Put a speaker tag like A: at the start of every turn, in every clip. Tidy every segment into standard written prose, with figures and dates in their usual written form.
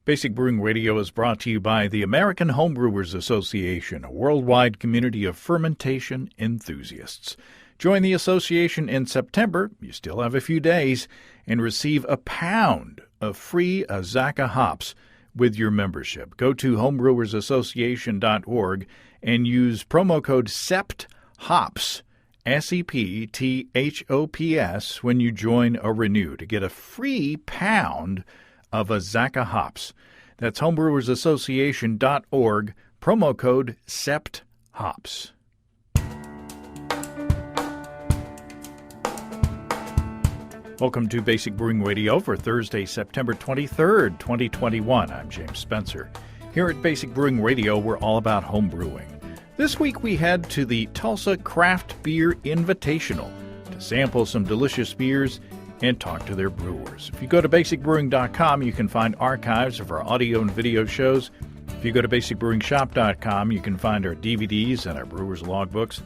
A: Basic Brewing Radio is brought to you by the American Homebrewers Association, a worldwide community of fermentation enthusiasts. Join the association in September, you still have a few days, and receive a pound of free Azacca hops with your membership. Go to homebrewersassociation.org and use promo code SEPTHOPS, SEPTHOPS, when you join or renew to get a free pound of Azacca hops. That's homebrewersassociation.org, promo code SEPTHOPS. Welcome to Basic Brewing Radio for Thursday, September 23rd, 2021. I'm James Spencer. Here at Basic Brewing Radio, we're all about home brewing. This week we head to the Tulsa Craft Beer Invitational to sample some delicious beers and talk to their brewers. If you go to basicbrewing.com, you can find archives of our audio and video shows. If you go to basicbrewingshop.com, you can find our DVDs and our brewers' logbooks.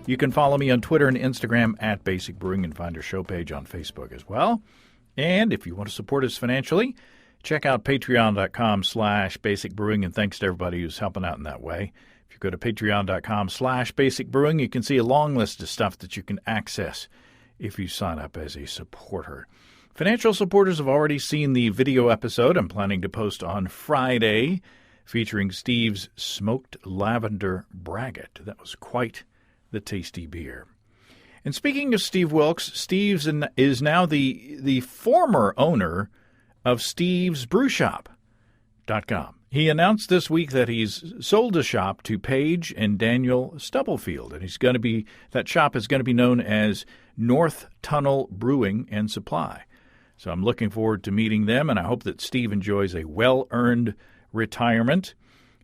A: You can follow me on Twitter and Instagram at Basic Brewing and find our show page on Facebook as well. And if you want to support us financially, check out patreon.com/basicbrewing, and thanks to everybody who's helping out in that way. If you go to patreon.com/basicbrewing, you can see a long list of stuff that you can access if you sign up as a supporter. Financial supporters have already seen the video episode I'm planning to post on Friday featuring Steve's Smoked Lavender Braggot. That was quite the tasty beer. And speaking of Steve Wilkes, Steve's is now the former owner of stevesbrewshop.com. He announced this week that he's sold the shop to Paige and Daniel Stubblefield, and that shop is going to be known as North Tunnel Brewing and Supply. So I'm looking forward to meeting them, and I hope that Steve enjoys a well-earned retirement.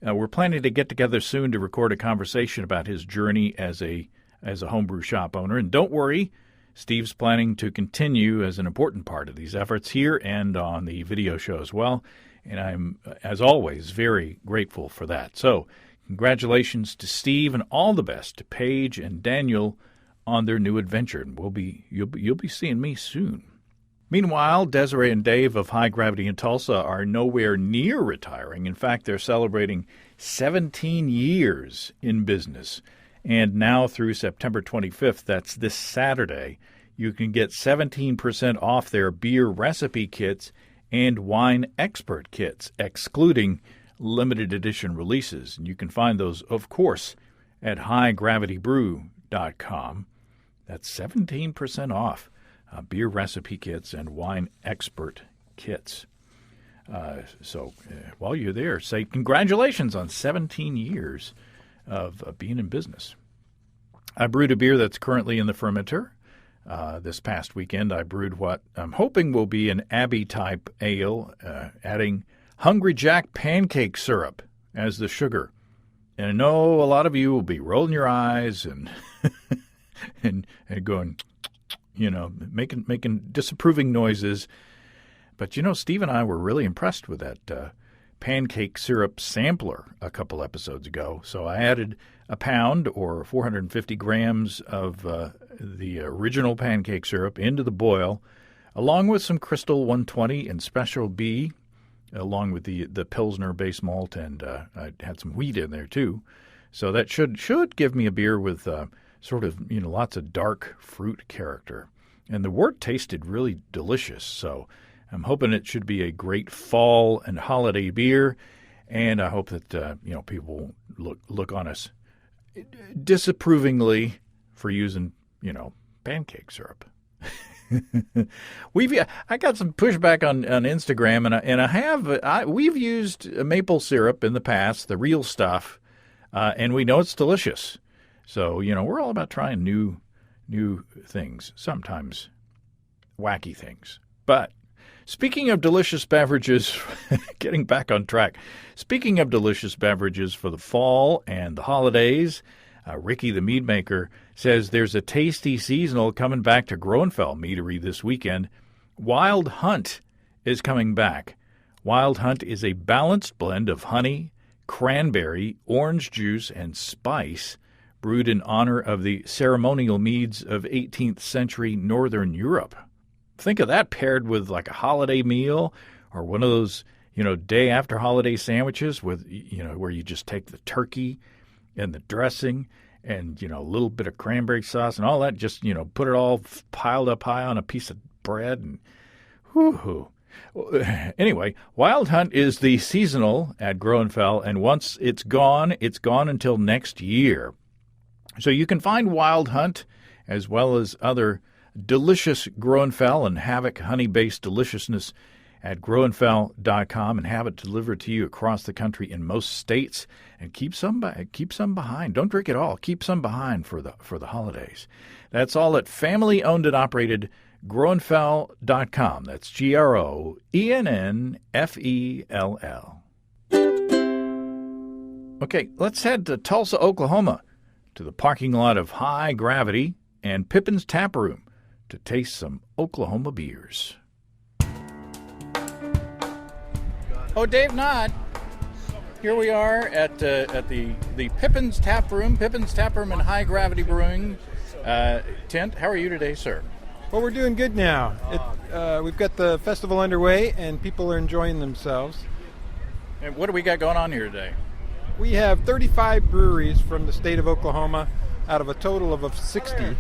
A: We're planning to get together soon to record a conversation about his journey as a homebrew shop owner. And don't worry, Steve's planning to continue as an important part of these efforts here and on the video show as well. And I'm, as always, very grateful for that. So congratulations to Steve and all the best to Paige and Daniel on their new adventure. And you'll be seeing me soon. Meanwhile, Desiree and Dave of High Gravity in Tulsa are nowhere near retiring. In fact, they're celebrating 17 years in business. And now through September 25th, that's this Saturday, you can get 17% off their beer recipe kits and wine expert kits, excluding limited edition releases. And you can find those, of course, at highdgravitybrew.com. That's 17% off beer recipe kits and wine expert kits. So while you're there, say congratulations on 17 years of being in business. I brewed a beer that's currently in the fermenter. This past weekend, I brewed what I'm hoping will be an Abbey-type ale, adding Hungry Jack pancake syrup as the sugar. And I know a lot of you will be rolling your eyes and and going, making disapproving noises. But, Steve and I were really impressed with that pancake syrup sampler a couple episodes ago. So I added a pound or 450 grams of the original pancake syrup into the boil, along with some Crystal 120 and Special B, along with the Pilsner base malt, and I had some wheat in there too. So that should give me a beer with sort of, lots of dark fruit character. And the wort tasted really delicious, so I'm hoping it should be a great fall and holiday beer, and I hope that people look on us disapprovingly for using pancake syrup. I got some pushback on Instagram, and we've used maple syrup in the past, the real stuff, and we know it's delicious. So we're all about trying new things, sometimes wacky things, but. Speaking of delicious beverages, getting back on track, speaking of delicious beverages for the fall and the holidays, Ricky the Mead Maker says there's a tasty seasonal coming back to Groenfell Meadery this weekend. Wild Hunt is coming back. Wild Hunt is a balanced blend of honey, cranberry, orange juice, and spice, brewed in honor of the ceremonial meads of 18th century Northern Europe. Think of that paired with like a holiday meal or one of those, day after holiday sandwiches with, where you just take the turkey and the dressing and, a little bit of cranberry sauce and all that, just, put it all piled up high on a piece of bread and whoo-hoo. Anyway, Wild Hunt is the seasonal at Grow and Fell, and once it's gone until next year. So you can find Wild Hunt as well as other delicious Grow and Fell and Havoc honey-based deliciousness at growandfell.com and have it delivered to you across the country in most states. And keep some behind. Don't drink it all. Keep some behind for the holidays. That's all at family-owned and operated growandfell.com. That's GROENNFELL. Okay, let's head to Tulsa, Oklahoma, to the parking lot of High Gravity and Pippin's Tap Room to taste some Oklahoma beers. Oh, Dave Nod. Here we are at the Pippin's Tap Room and High Gravity Brewing tent. How are you today, sir?
B: Well, we're doing good now. We've got the festival underway, and people are enjoying themselves.
A: And what do we got going on here today?
B: We have 35 breweries from the state of Oklahoma out of a total of 60.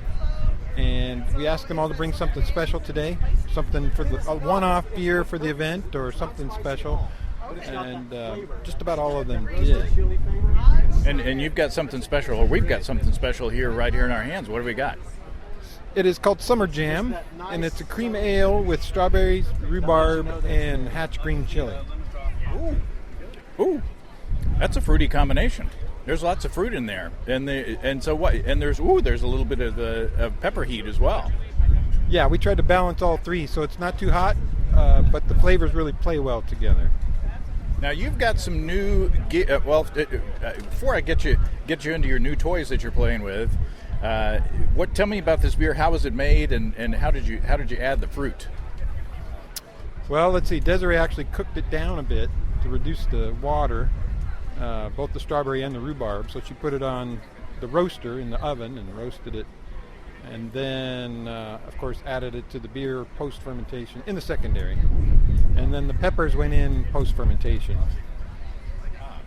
B: And we asked them all to bring something special today, something for a one-off beer for the event or something special. And just about all of them did.
A: And you've got something special, or we've got something special right here in our hands. What do we got?
B: It is called Summer Jam, and it's a cream ale with strawberries, rhubarb, and hatch green chili.
A: Ooh, that's a fruity combination. There's lots of fruit in there, and there's a little bit of pepper heat as well.
B: Yeah, we tried to balance all three, so it's not too hot, but the flavors really play well together.
A: Now you've got some new. Before I get you into your new toys that you're playing with, tell me about this beer. How was it made, and how did you add the fruit?
B: Well, let's see. Desiree actually cooked it down a bit to reduce the water, both the strawberry and the rhubarb. So she put it on the roaster in the oven and roasted it, and then, of course, added it to the beer post-fermentation in the secondary. And then the peppers went in post-fermentation.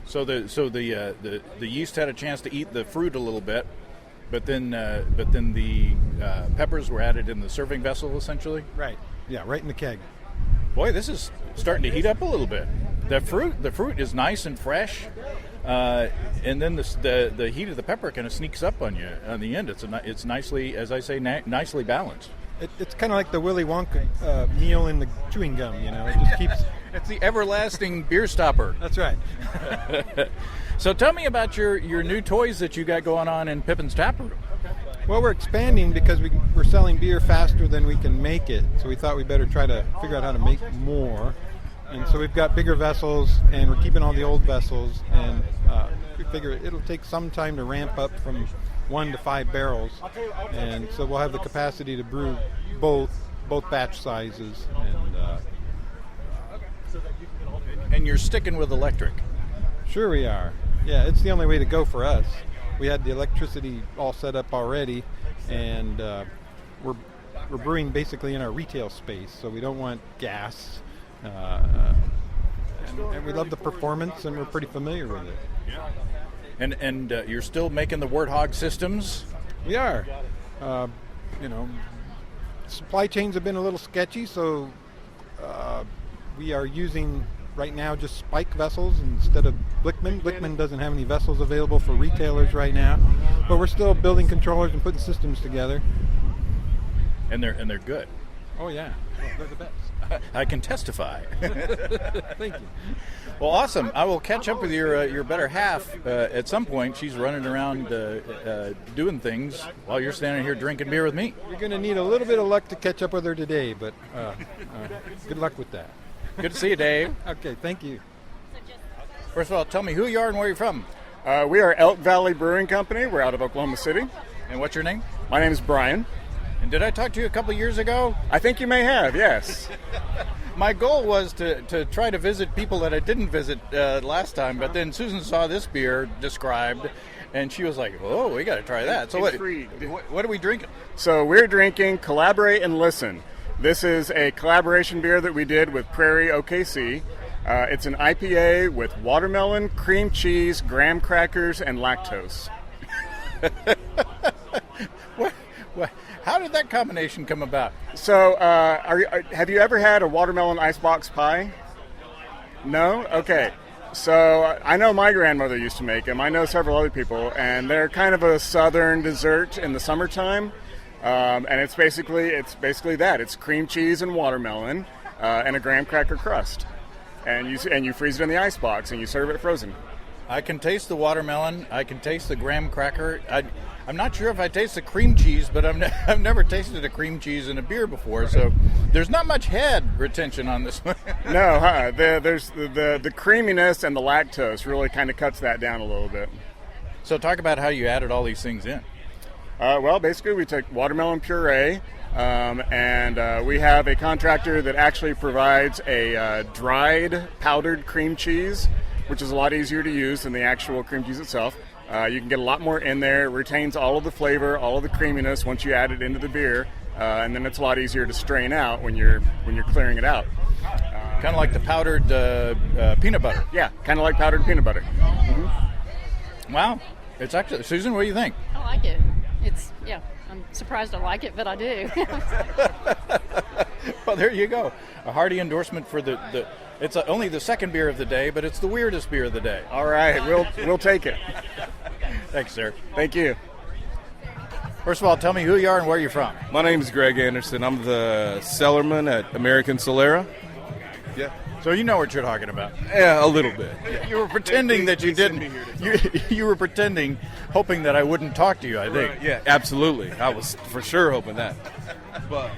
A: So the yeast had a chance to eat the fruit a little bit, but then the peppers were added in the serving vessel, essentially.
B: Right. Yeah, right in the keg.
A: Boy, this is starting to heat up a little bit. The fruit is nice and fresh, and then the heat of the pepper kind of sneaks up on you on the end. It's nicely, as I say, nicely balanced.
B: It's kind of like the Willy Wonka meal in the chewing gum, It just keeps.
A: It's the everlasting beer stopper.
B: That's right.
A: So tell me about your new toys that you got going on in Pippin's Tap Room.
B: Well, we're expanding because we're selling beer faster than we can make it. So we thought we better try to figure out how to make more. And so we've got bigger vessels, and we're keeping all the old vessels. And we figure it'll take some time to ramp up from 1 to 5 barrels. And so we'll have the capacity to brew both batch sizes.
A: And you're sticking with electric.
B: Sure we are. Yeah, it's the only way to go for us. We had the electricity all set up already, and we're brewing basically in our retail space, so we don't want gas. And we love the performance, and we're pretty familiar with it.
A: Yeah. And you're still making the Warthog systems?
B: We are. Supply chains have been a little sketchy, so we are using right now just spike vessels instead of Blickman. Blickman doesn't have any vessels available for retailers right now, but we're still building controllers and putting systems together.
A: And they're good.
B: Oh yeah, they're the best.
A: I can testify.
B: Thank you.
A: Well, awesome. I will catch up with your better half at some point. She's running around doing things while you're standing here drinking beer with me.
B: You're going to need a little bit of luck to catch up with her today, but good luck with that.
A: Good to see you, Dave.
B: Okay, thank you.
A: First of all, tell me who you are and where you're from.
C: We are Elk Valley Brewing Company. We're out of Oklahoma City.
A: And what's your name?
C: My name is Brian.
A: And did I talk to you a couple of years ago?
C: I think you may have, yes.
A: My goal was to try to visit people that I didn't visit last time, but then Susan saw this beer described, and she was like, oh, we got to try that. So what are we drinking?
C: So we're drinking Collaborate and Listen. This is a collaboration beer that we did with Prairie OKC. It's an IPA with watermelon, cream cheese, graham crackers, and lactose.
A: How did that combination come about?
C: So, have you ever had a watermelon icebox pie? No? Okay. So, I know my grandmother used to make them. I know several other people, and they're kind of a southern dessert in the summertime. And it's basically that. It's cream cheese and watermelon and a graham cracker crust. And you freeze it in the icebox, and you serve it frozen.
A: I can taste the watermelon. I can taste the graham cracker. I'm not sure if I taste the cream cheese, but I've never tasted a cream cheese in a beer before, so there's not much head retention on this one.
C: No, there's the creaminess and the lactose really kind of cuts that down a little bit.
A: So talk about how you added all these things in.
C: Well, basically we took watermelon puree, and we have a contractor that actually provides a dried powdered cream cheese, which is a lot easier to use than the actual cream cheese itself. You can get a lot more in there. It retains all of the flavor, all of the creaminess once you add it into the beer, and then it's a lot easier to strain out when you're clearing it out.
A: Kind of like the powdered peanut butter.
C: Yeah, kind of like powdered peanut butter.
A: Mm-hmm. Wow. It's actually, Susan, what do you think?
D: I like it. I'm surprised I like it, but I do.
A: Well, there you go. A hearty endorsement for the it's only the second beer of the day, but it's the weirdest beer of the day.
C: All right, we'll take it.
A: Thanks, sir.
C: Thank you.
A: First of all, tell me who you are and where you're from.
E: My name is Greg Anderson. I'm the cellarman at American Solera. Yeah.
A: So you know what you're talking about.
E: Yeah, a little bit. Yeah.
A: You were pretending that you didn't. You were pretending, hoping that I wouldn't talk to you, I think.
E: Right, yeah, absolutely. I was for sure hoping that. But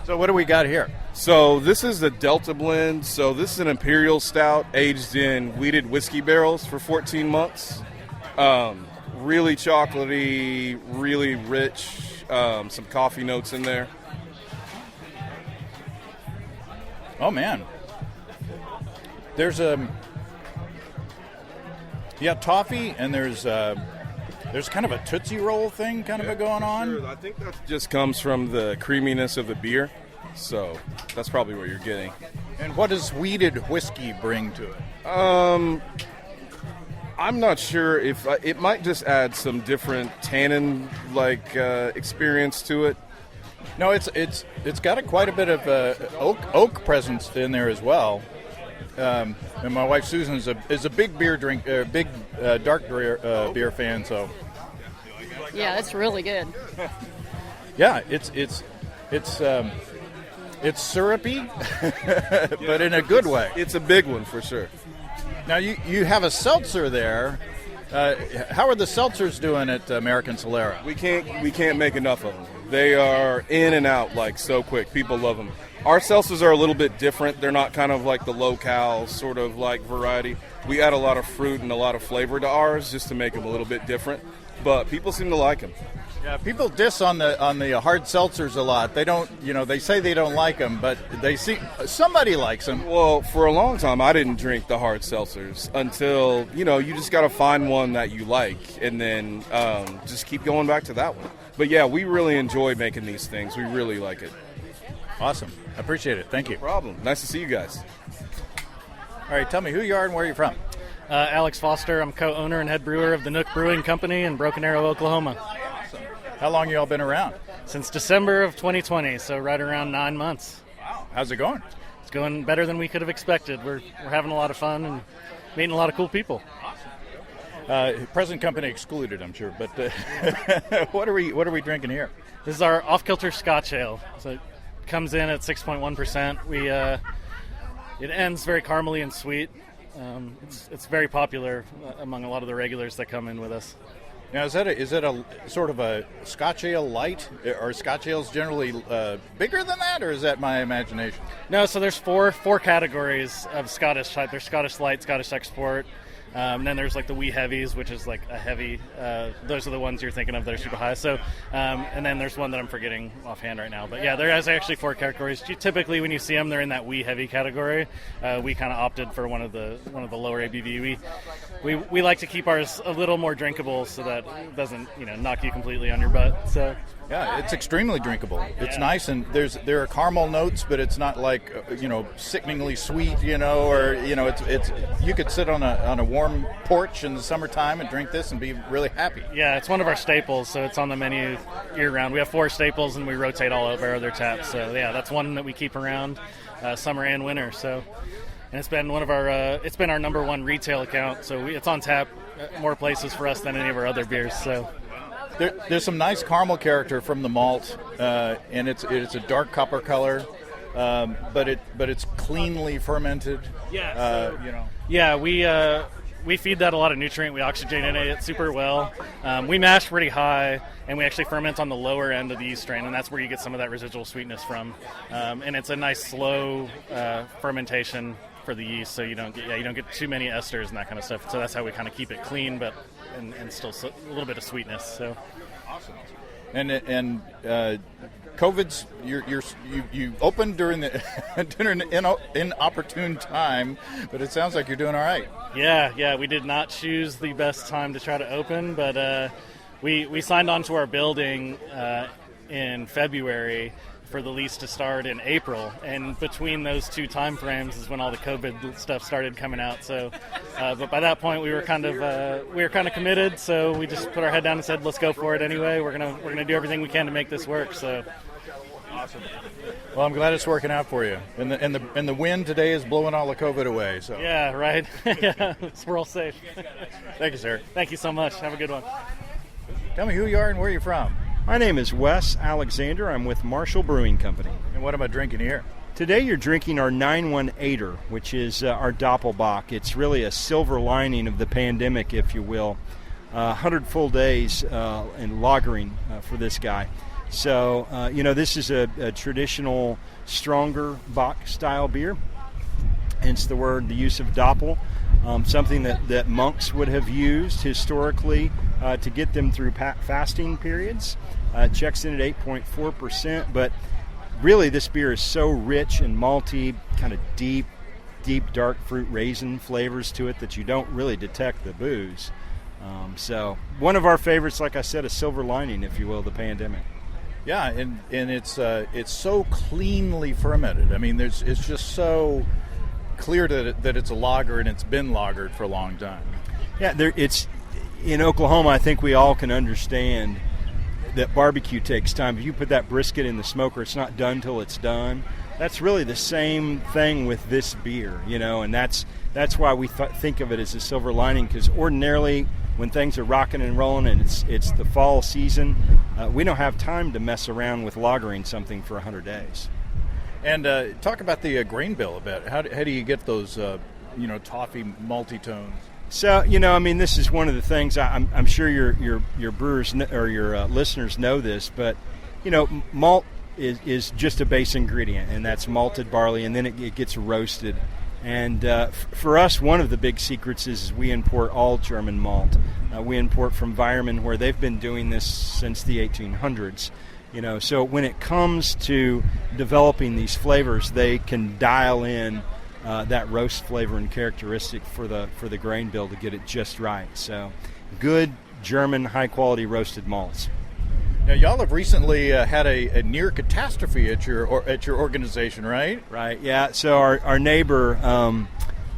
A: so what do we got here?
E: So this is the Delta Blend. So this is an Imperial Stout aged in wheated whiskey barrels for 14 months. Really chocolatey, really rich, some coffee notes in there.
A: Oh, man. There's toffee, and there's kind of a Tootsie Roll thing kind of going on.
E: Sure. I think that just comes from the creaminess of the beer. So that's probably what you're getting.
A: And what does wheated whiskey bring to it?
E: I'm not sure if it might just add some different tannin experience to it.
A: No, it's got quite a bit of oak presence in there as well. And my wife Susan is a big beer dark beer fan. So
D: Yeah, it's really good.
A: yeah, it's syrupy, but in a good way.
E: It's a big one for sure.
A: Now, you have a seltzer there. How are the seltzers doing at American Solera?
E: We can't make enough of them. They are in and out so quick. People love them. Our seltzers are a little bit different. They're not kind of like the low-cal sort of variety. We add a lot of fruit and a lot of flavor to ours just to make them a little bit different. But people seem to like them.
A: Yeah, people diss on the hard seltzers a lot. They don't, they say they don't like them, but they see somebody likes them.
E: Well, for a long time, I didn't drink the hard seltzers until you just got to find one that you like, and then just keep going back to that one. But yeah, we really enjoy making these things. We really like it.
A: Awesome, I appreciate it. Thank you.
E: No problem. Nice to see you guys.
A: All right, tell me who you are and where you're from.
F: Alex Foster. I'm co-owner and head brewer of the Nook Brewing Company in Broken Arrow, Oklahoma.
A: How long you all been around?
F: Since December of 2020, so right around 9 months.
A: Wow. How's it going?
F: It's going better than we could have expected. We're having a lot of fun and meeting a lot of cool people.
A: Present company excluded, I'm sure. But what are we drinking here?
F: This is our off-kilter Scotch ale. So it comes in at 6.1%. It ends very caramely and sweet. It's very popular among a lot of the regulars that come in with us.
A: Now, is it a sort of a Scotch ale light? Are Scotch ales generally bigger than that, or is that my imagination?
F: No, so there's four categories of Scottish type. There's Scottish light, Scottish export. And then there's the wee heavies, which is a heavy. Those are the ones you're thinking of that are super high. So, and then there's one that I'm forgetting offhand right now. But yeah, there is actually four categories. Typically, when you see them, they're in that wee heavy category. We kind of opted for one of the lower ABV. We like to keep ours a little more drinkable so that it doesn't knock you completely on your butt. So
A: Yeah, it's extremely drinkable. It's nice, and there are caramel notes, but it's not like sickeningly sweet, or it's you could sit on a warm porch in the summertime and drink this and be really happy.
F: Yeah, it's one of our staples, so it's on the menu year round. We have 4 staples, and we rotate all of our other taps. So yeah, that's one that we keep around summer and winter. So, and it's been one of our it's been our number 1 retail account. So it's on tap more places for us than any of our other beers. So.
A: There's some nice caramel character from the malt, and it's a dark copper color, but it's cleanly fermented.
F: Yeah, Yeah, we feed that a lot of nutrient. We oxygenate it super well. We mash pretty high, and we actually ferment on the lower end of the yeast strain, and that's where you get some of that residual sweetness from. And it's a nice slow fermentation for the yeast, so you don't get too many esters and that kind of stuff. So that's how we kind of keep it clean, but and still a little bit of sweetness. So
A: awesome. And COVID's you opened during an inopportune time, but it sounds like you're doing all right.
F: Yeah, we did not choose the best time to try to open, but we signed on to our building in February for the lease to start in April, and between those 2 time frames is when all the COVID stuff started coming out. So, but by that point we were kind of committed. So we just put our head down and said, "Let's go for it anyway. We're gonna do everything we can to make this work." So,
A: awesome. Well, I'm glad it's working out for you. And the wind today is blowing all the COVID away. So
F: yeah, right. Yeah, we're all safe.
A: Thank you, sir.
F: Thank you so much. Have a good one.
A: Tell me who you are and where you're from.
G: My name is Wes Alexander. I'm with Marshall Brewing Company.
A: And what am I drinking here?
G: Today you're drinking our 918er, which is our Doppelbock. It's really a silver lining of the pandemic, if you will. 100 full days in lagering for this guy. So, this is a traditional, stronger Bock-style beer. Hence the use of Doppel. Something that monks would have used historically to get them through fasting periods. Checks in at 8.4%, but really this beer is so rich and malty, kind of deep dark fruit raisin flavors to it that you don't really detect the booze. So one of our favorites, like I said, a silver lining, if you will, the pandemic.
A: Yeah, and it's so cleanly fermented. I mean, it's just so clear that it's a lager and it's been lagered for a long time.
G: Yeah, it's in Oklahoma. I think we all can understand that barbecue takes time. If you put that brisket in the smoker, it's not done till it's done. That's really the same thing with this beer, and that's why we think of it as a silver lining, because ordinarily when things are rocking and rolling and it's the fall season, we don't have time to mess around with lagering something for 100 days.
A: And talk about the grain bill a bit. How do you get those, toffee multi-tones?
G: So, this is one of the things I'm sure your brewers or your listeners know this, but, malt is just a base ingredient, and that's malted barley, and then it gets roasted. And for us, one of the big secrets is we import all German malt. We import from Weyermann, where they've been doing this since the 1800s. So when it comes to developing these flavors, they can dial in that roast flavor and characteristic for the grain bill to get it just right. So good German high quality roasted malts.
A: Now y'all have recently had a near catastrophe at your organization, right?
G: Right. Yeah. So our neighbor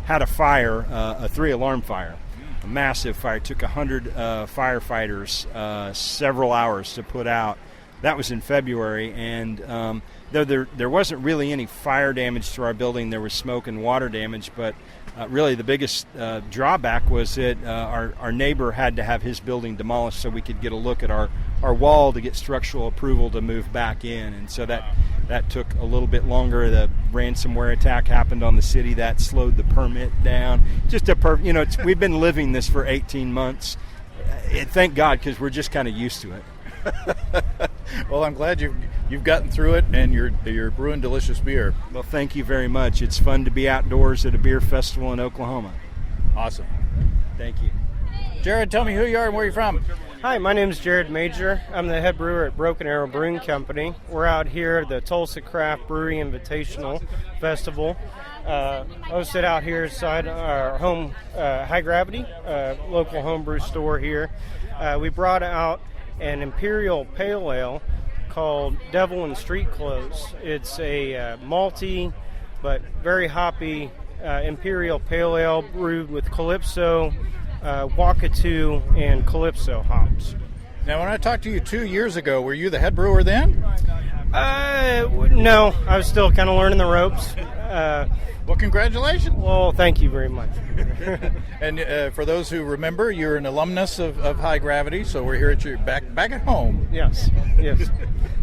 G: had a fire, a 3-alarm fire, a massive fire. It took 100 firefighters several hours to put out. That was in February, and though there wasn't really any fire damage to our building, there was smoke and water damage, but really the biggest drawback was that our neighbor had to have his building demolished so we could get a look at our wall to get structural approval to move back in, and so that took a little bit longer. The ransomware attack happened on the city. That slowed the permit down. Just we've been living this for 18 months. Thank God, because we're just kind of used to it.
A: Well, I'm glad you've gotten through it, and you're brewing delicious beer.
G: Well, thank you very much. It's fun to be outdoors at a beer festival in Oklahoma.
A: Awesome.
G: Thank you.
A: Jared, tell me who you are and where you're from.
H: Hi, my name is Jared Major. I'm the head brewer at Broken Arrow Brewing Company. We're out here at the Tulsa Craft Brewery Invitational Festival. Hosted out here inside our home High Gravity, local homebrew store here. We brought out an Imperial Pale Ale called Devil in Street Clothes. It's a malty but very hoppy imperial pale ale brewed with Calypso, Wakatu, and Calypso hops.
A: Now, when I talked to you 2 years ago, were you the head brewer then?
H: No, I was still kind of learning the ropes.
A: Well, congratulations.
H: Well, thank you very much.
A: And for those who remember, you're an alumnus of High Gravity, so we're here at your back at home.
H: Yes.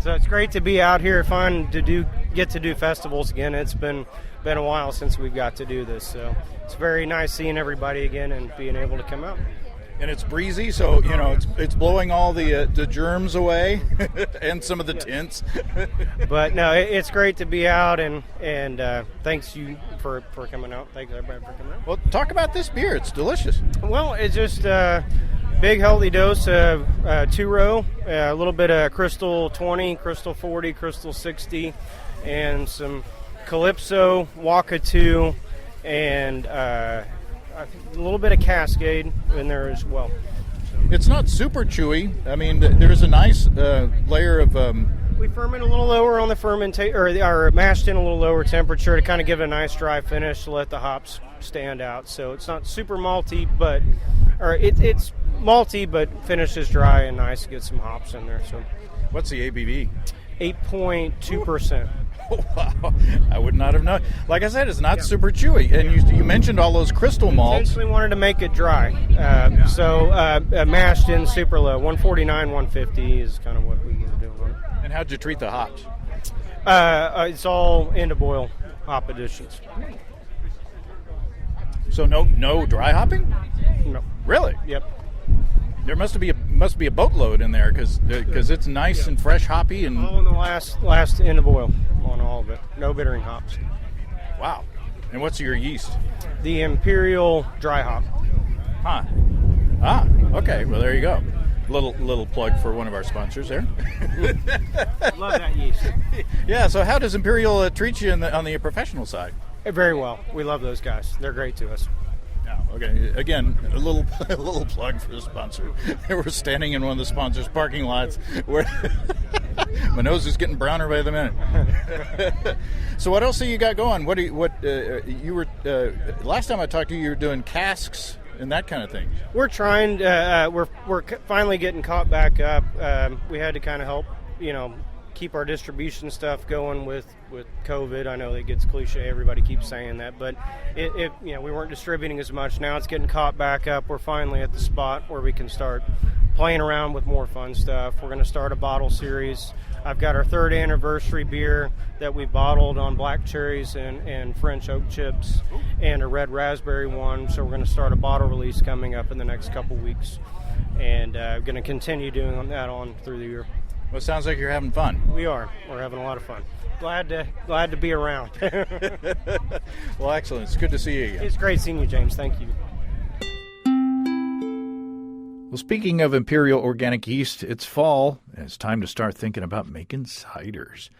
H: So it's great to be out here, fun to get to do festivals again. It's been a while since we got to do this, so it's very nice seeing everybody again and being able to come out.
A: And it's breezy, so it's blowing all the germs away and some of the tints.
H: But no, it's great to be out, and thanks you for coming out. Thanks everybody for coming out.
A: Well, talk about this beer. It's delicious.
H: Well, it's just a big healthy dose of 2-row, a little bit of Crystal 20, Crystal 40, Crystal 60, and some Calypso, Wakatu, and I think a little bit of Cascade in there as well.
A: It's not super chewy. I mean, there's a nice layer of.
H: We ferment a little lower on the or mashed in a little lower temperature to kind of give it a nice dry finish to let the hops stand out. So it's not super malty, it's malty, but finishes dry and nice to get some hops in there. So,
A: what's the ABV?
H: 8.2%.
A: Oh, wow. I would not have known. Like I said, it's not super chewy. And you mentioned all those crystal malts.
H: We wanted to make it dry. So mashed in super low. 149, 150 is kind of what we were doing on it.
A: And how'd you treat the hops?
H: It's all into boil hop additions.
A: So no dry hopping?
H: No.
A: Really?
H: Yep.
A: There must be a boatload in there because it's nice and fresh hoppy and
H: all in the last end of boil on all of it. No bittering hops.
A: Wow. And what's your yeast?
H: The Imperial dry hop.
A: Huh. Ah. Okay. Well, there you go. Little plug for one of our sponsors there.
H: Love that yeast.
A: Yeah. So how does Imperial treat you on the professional side?
H: Very well. We love those guys. They're great to us.
A: Okay. Again, a little plug for the sponsor. We're standing in one of the sponsors' parking lots where my nose is getting browner by the minute. So what else have you got going? You were last time I talked to you, you were doing casks and that kind of thing.
H: We're trying. We're finally getting caught back up. We had to kind of help, keep our distribution stuff going with COVID. I know that gets cliche, everybody keeps saying that, but we weren't distributing as much. Now it's getting caught back up. We're finally at the spot where we can start playing around with more fun stuff. We're going to start a bottle series. I've got our 3rd anniversary beer that we bottled on black cherries and French oak chips, and a red raspberry one. So we're going to start a bottle release coming up in the next couple weeks, and going to continue doing that on through the year.
A: Well, it sounds like you're having fun.
H: We are. We're having a lot of fun. Glad to be around.
A: Well, excellent. It's good to see you again.
H: It's great seeing you, James. Thank you.
A: Well, speaking of Imperial Organic Yeast, it's fall, and it's time to start thinking about making ciders.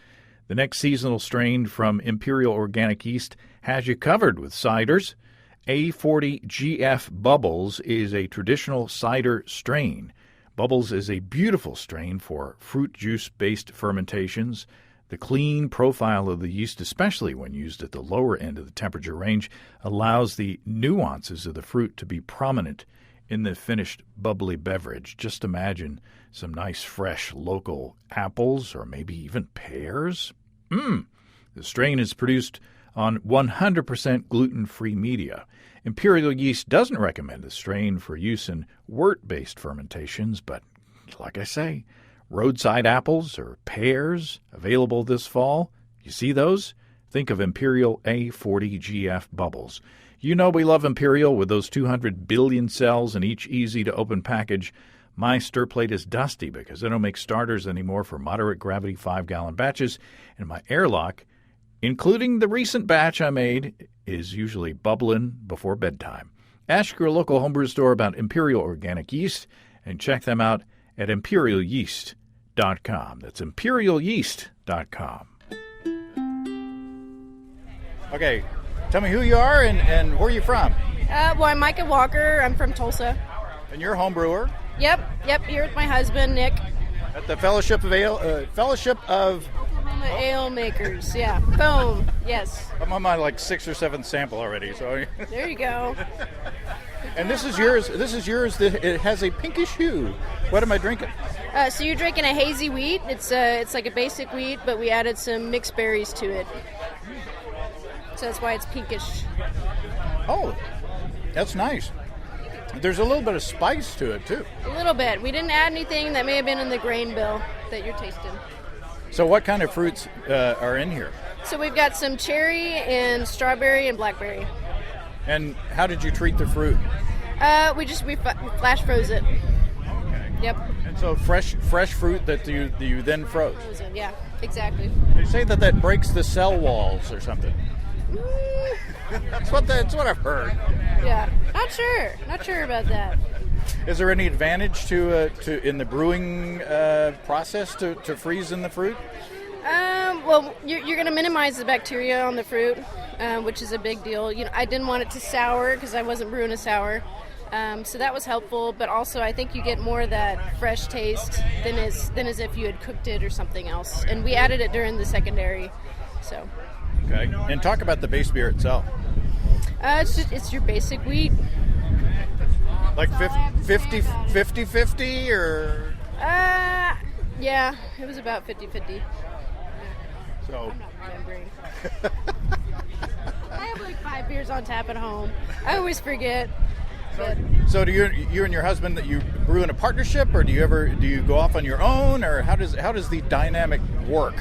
A: The next seasonal strain from Imperial Organic Yeast has you covered with ciders. A40GF Bubbles is a traditional cider strain. Bubbles is a beautiful strain for fruit juice-based fermentations. The clean profile of the yeast, especially when used at the lower end of the temperature range, allows the nuances of the fruit to be prominent in the finished bubbly beverage. Just imagine some nice, fresh, local apples or maybe even pears. The strain is produced on 100% gluten-free media. Imperial Yeast doesn't recommend the strain for use in wort-based fermentations, but like I say, roadside apples or pears available this fall. You see those? Think of Imperial A40GF Bubbles. You know we love Imperial with those 200 billion cells in each easy-to-open package. My stir plate is dusty because I don't make starters anymore for moderate gravity 5-gallon batches, and my airlock, including the recent batch I made, is usually bubbling before bedtime. Ask your local homebrew store about Imperial Organic Yeast and check them out at imperialyeast.com. That's imperialyeast.com. Okay, tell me who you are and where are you from?
D: Well, I'm Micah Walker. I'm from Tulsa.
A: And you're a home brewer?
D: Yep. Here with my husband, Nick.
A: At the Fellowship of
D: Oklahoma Ale Makers, yeah. Foam, yes.
A: I'm on my like 6th or 7th sample already. So
D: There you go.
A: and this is yours. This is yours. It has a pinkish hue. What am I drinking?
D: So you're drinking a hazy wheat. It's like a basic wheat, but we added some mixed berries to it. So that's why it's pinkish.
A: Oh, that's nice. There's a little bit of spice to it too.
D: A little bit. We didn't add anything that may have been in the grain bill that you're tasting.
A: So what kind of fruits are in here?
D: So we've got some cherry and strawberry and blackberry.
A: And how did you treat the fruit?
D: We flash froze it. Yep.
A: And so fresh fruit that you then froze.
D: Frozen, yeah, exactly.
A: They say that breaks the cell walls or something. That's what I've heard.
D: Yeah, not sure about that.
A: Is there any advantage to in the brewing process to freeze in the fruit?
D: Well, you're going to minimize the bacteria on the fruit, which is a big deal. I didn't want it to sour because I wasn't brewing a sour, so that was helpful. But also, I think you get more of that fresh taste than as if you had cooked it or something else. And we added it during the secondary, so.
A: Okay. And talk about the base beer itself.
D: It's your basic wheat.
A: Like 50-50 or?
D: Yeah, it was about 50-50.
A: So.
D: I'm not remembering. I have like 5 beers on tap at home. I always forget. But
A: So do you and your husband that you brew in a partnership, or do you go off on your own, or how does the dynamic work?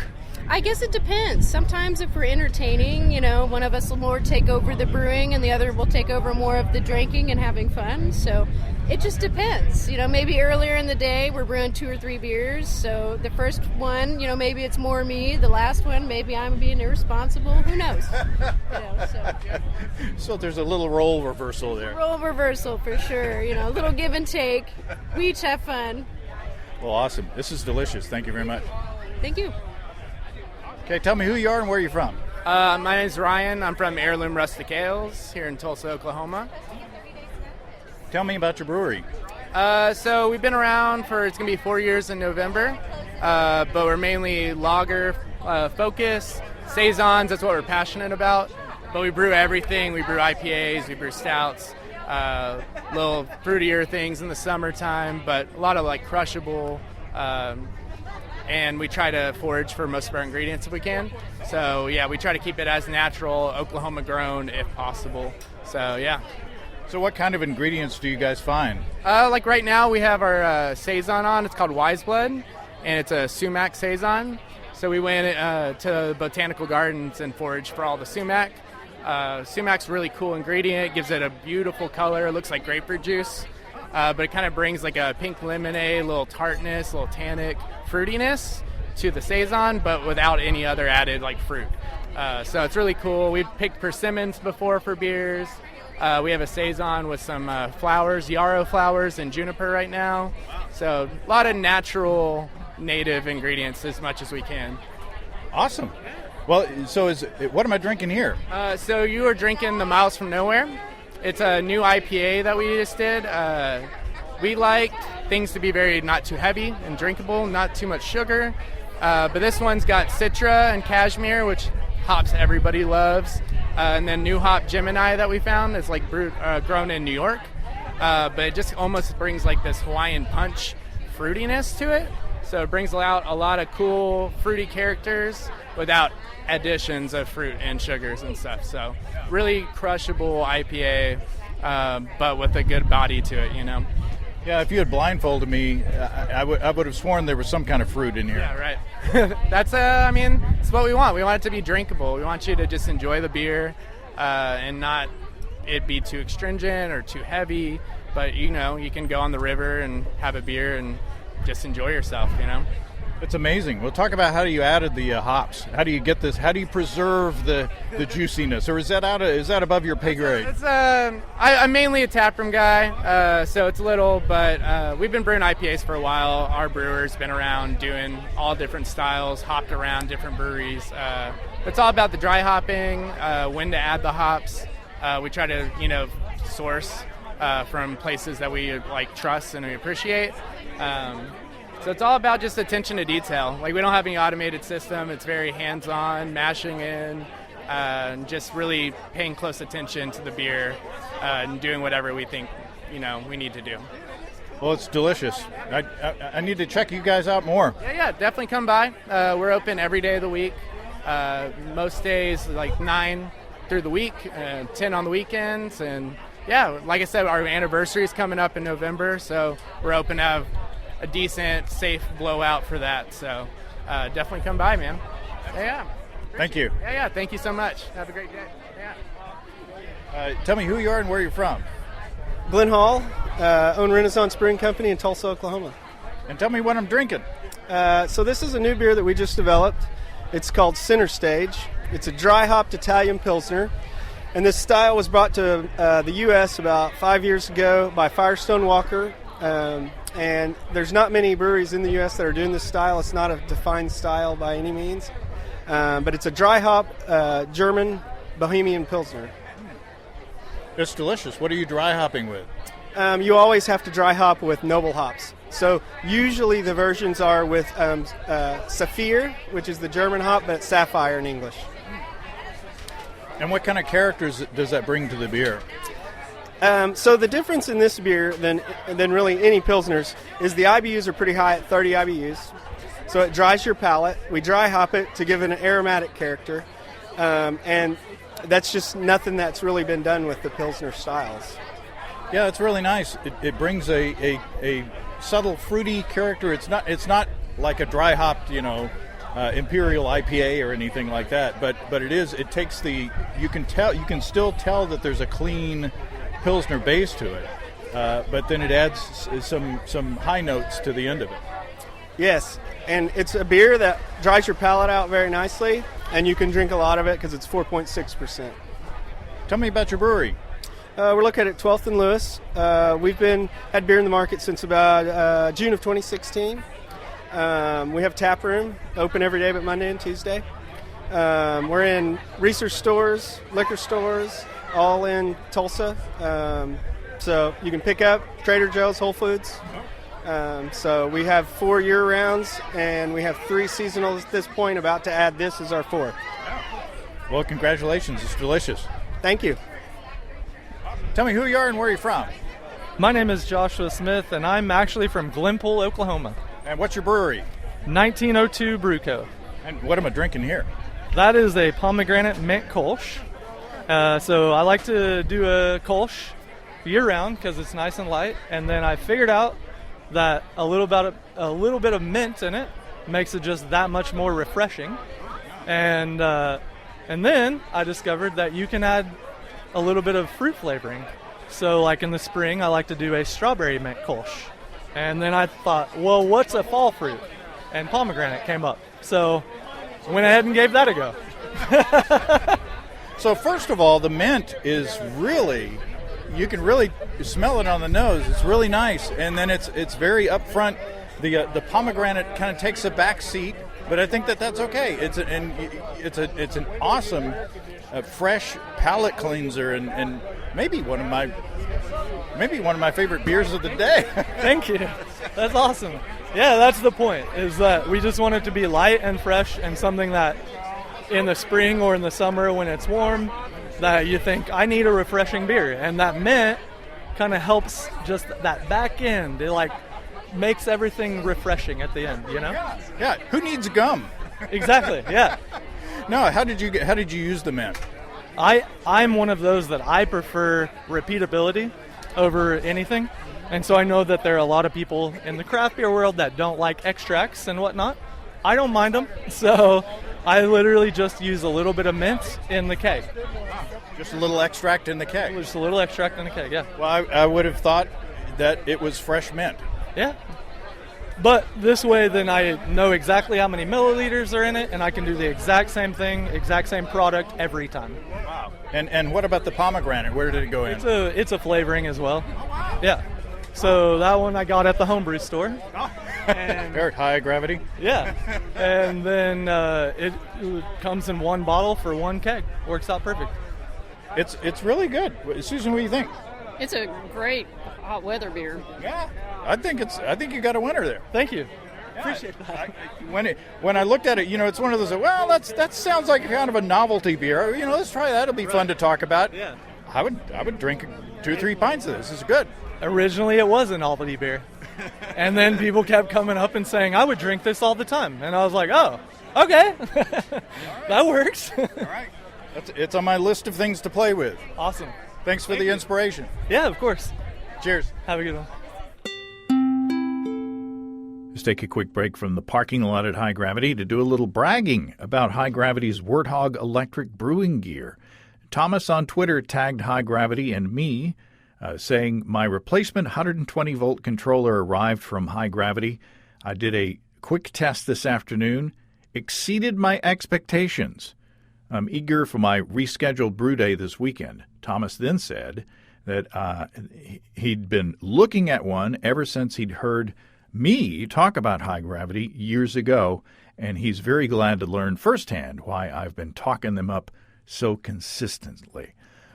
D: I guess it depends. Sometimes if we're entertaining, one of us will more take over the brewing and the other will take over more of the drinking and having fun. So it just depends. Maybe earlier in the day we're brewing 2 or 3 beers. So the first one, maybe it's more me. The last one, maybe I'm being irresponsible. Who knows?
A: So there's a little role reversal there.
D: Role reversal for sure. A little give and take. We each have fun.
A: Well, awesome. This is delicious. Thank you very much.
D: Thank you.
A: Okay, tell me who you are and where you're from.
I: My name's Ryan. I'm from Heirloom Rustic Ales here in Tulsa, Oklahoma.
A: Tell me about your brewery.
I: So we've been around it's going to be 4 years in November, but we're mainly lager focused, saisons, that's what we're passionate about. But we brew everything. We brew IPAs, we brew stouts, little fruitier things in the summertime, but a lot of like crushable, and we try to forage for most of our ingredients if we can. So yeah, we try to keep it as natural, Oklahoma grown if possible. So yeah.
A: So what kind of ingredients do you guys find?
I: Like right now we have our saison on. It's called Wise Blood, and it's a sumac saison. So we went to botanical gardens and foraged for all the sumac. Sumac's a really cool ingredient. It gives it a beautiful color. It looks like grapefruit juice, but it kind of brings like a pink lemonade, a little tartness, a little tannic fruitiness to the saison, but without any other added like fruit. So it's really cool. We've picked persimmons before for beers. We have a saison with some flowers, yarrow flowers, and juniper right now. So a lot of natural, native ingredients as much as we can.
A: Awesome. Well, so what am I drinking here?
I: So you are drinking the Miles from Nowhere. It's a new IPA that we just did. We like things to be very not too heavy and drinkable, not too much sugar. But this one's got Citra and Cashmere, which hops everybody loves. And then new hop Gemini that we found is like grown in New York. But it just almost brings like this Hawaiian punch fruitiness to it. So it brings out a lot of cool fruity characters without additions of fruit and sugars and stuff. So really crushable IPA, but with a good body to it,
A: Yeah, if you had blindfolded me, I would have sworn there was some kind of fruit in here.
I: Yeah, right. That's it's what we want. We want it to be drinkable. We want you to just enjoy the beer and not it be too astringent or too heavy. But, you can go on the river and have a beer and just enjoy yourself,
A: It's amazing. We'll talk about how you added the hops. How do you get this? How do you preserve the juiciness? Or is that above your pay grade?
I: I'm mainly a taproom guy, so it's little, but we've been brewing IPAs for a while. Our brewer's been around doing all different styles, hopped around different breweries. It's all about the dry hopping, when to add the hops. We try to, source from places that we trust and we appreciate. So it's all about just attention to detail. Like, we don't have any automated system. It's very hands-on, mashing in, and just really paying close attention to the beer and doing whatever we think, we need to do.
A: Well, it's delicious. I need to check you guys out more.
I: Yeah, definitely come by. We're open every day of the week. Most days, like 9 through the week, 10 on the weekends. And, yeah, like I said, our anniversary is coming up in November, so we're open to have a decent, safe blowout for that. So definitely come by, man. Yeah.
A: Thank you.
I: Yeah. Thank you so much. Have a great day. Yeah.
A: Tell me who you are and where you're from.
J: Glenn Hall, own Renaissance Brewing Company in Tulsa, Oklahoma.
A: And tell me what I'm drinking.
J: So this is a new beer that we just developed. It's called Center Stage. It's a dry hopped Italian Pilsner. And this style was brought to the U.S. about 5 years ago by Firestone Walker. And there's not many breweries in the U.S. that are doing this style. It's not a defined style by any means. But it's a dry hop German Bohemian Pilsner.
A: It's delicious. What are you dry hopping with?
J: You always have to dry hop with noble hops. So usually the versions are with Saphir, which is the German hop, but it's Sapphire in English.
A: And what kind of characters does that bring to the beer?
J: So the difference in this beer than really any Pilsners is the IBUs are pretty high at 30 IBUs. So it dries your palate. We dry hop it to give it an aromatic character. And that's just nothing that's really been done with the Pilsner styles.
A: Yeah, it's really nice. It brings a subtle fruity character. It's not like a dry hopped, Imperial IPA or anything like that. But it takes you can still tell that there's a clean Pilsner base to it. But then it adds some high notes to the end of it.
J: Yes, and it's a beer that dries your palate out very nicely, and you can drink a lot of it because it's 4.6%.
A: Tell me about your brewery.
J: We're located at 12th and Lewis. We've had beer in the market since about June of 2016. We have tap room, open every day but Monday and Tuesday. We're in research stores, liquor stores, all in Tulsa. So you can pick up Trader Joe's, Whole Foods. So we have 4 year-rounds, and we have 3 seasonals at this point, about to add this as our 4th.
A: Well, congratulations. It's delicious.
J: Thank you.
A: Tell me who you are and where you're from.
K: My name is Joshua Smith, and I'm actually from Glenpool, Oklahoma.
A: And what's your brewery?
K: 1902 Brew Co.
A: And what am I drinking here?
K: That is a pomegranate mint Kolsch. So I like to do a Kolsch year-round because it's nice and light, and then I figured out that a little bit of mint in it makes it just that much more refreshing. And then I discovered that you can add a little bit of fruit flavoring. So like in the spring, I like to do a strawberry mint Kolsch. And then I thought, well, what's a fall fruit? And pomegranate came up. So I went ahead and gave that a go.
A: So first of all, the mint is really, you can really smell it on the nose. It's really nice, and then it's very upfront. The pomegranate kind of takes a back seat, but I think that's okay. It's an awesome, fresh palate cleanser, and maybe one of my favorite beers of the day.
K: Thank you. That's awesome. Yeah, that's the point. Is that we just want it to be light and fresh, and something that in the spring or in the summer when it's warm, that you think, I need a refreshing beer. And that mint kind of helps just that back end. It like makes everything refreshing at the end,
A: Yeah. Who needs gum?
K: Exactly, yeah.
A: No, how did you use the mint?
K: I'm one of those that I prefer repeatability over anything. And so I know that there are a lot of people in the craft beer world that don't like extracts and whatnot. I don't mind them. So I literally just use a little bit of mint in the keg.
A: Just a little extract in the keg?
K: Just a little extract in the keg, yeah.
A: Well, I would have thought that it was fresh mint.
K: Yeah. But this way, then I know exactly how many milliliters are in it, and I can do the exact same thing, exact same product every time.
A: Wow. And what about the pomegranate? Where did it go in?
K: It's a flavoring as well. Yeah. So that one I got at the homebrew store.
A: Very high gravity.
K: Yeah. And then it comes in one bottle for one keg. Works out perfect.
A: It's really good. Susan, what do you think?
L: It's a great hot weather beer.
A: Yeah. I think you got a winner there.
K: Thank you. Appreciate that.
A: When I looked at it, it's one of those. Well, that sounds like kind of a novelty beer. Let's try that. It'll be fun to talk about.
K: Yeah.
A: I would drink 2 or 3 pints of this. This is good.
K: Originally, it was a novelty beer. And then people kept coming up and saying, I would drink this all the time. And I was like, oh, okay. That works.
A: All right. It's on my list of things to play with.
K: Awesome.
A: Thanks for the inspiration.
K: Yeah, of course.
A: Cheers.
K: Have a good one.
A: Let's take a quick break from the parking lot at High Gravity to do a little bragging about High Gravity's Warthog electric brewing gear. Thomas on Twitter tagged High Gravity and me, saying, my replacement 120-volt controller arrived from High Gravity. I did a quick test this afternoon. Exceeded my expectations. I'm eager for my rescheduled brew day this weekend. Thomas then said that he'd been looking at one ever since he'd heard me talk about High Gravity years ago, and he's very glad to learn firsthand why I've been talking them up so consistently.